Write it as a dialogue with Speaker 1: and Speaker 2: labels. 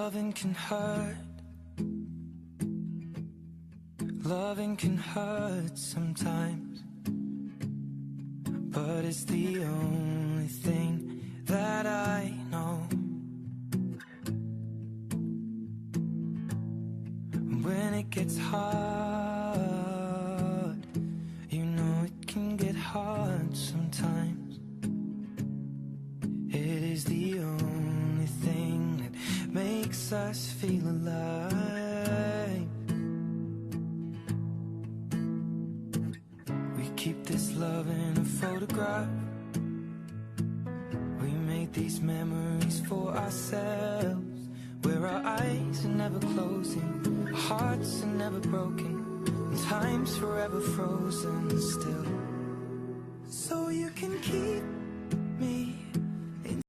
Speaker 1: Loving can hurt. Loving can hurt sometimes, but it's the only thing that I know. When it gets hard, you know it can get hard sometimes. It is the only thing that makes us feel alive. We keep this love in a photograph. We made these memories for ourselves, where our eyes are never closing, our hearts are never broken, and time's forever frozen still. So you can keep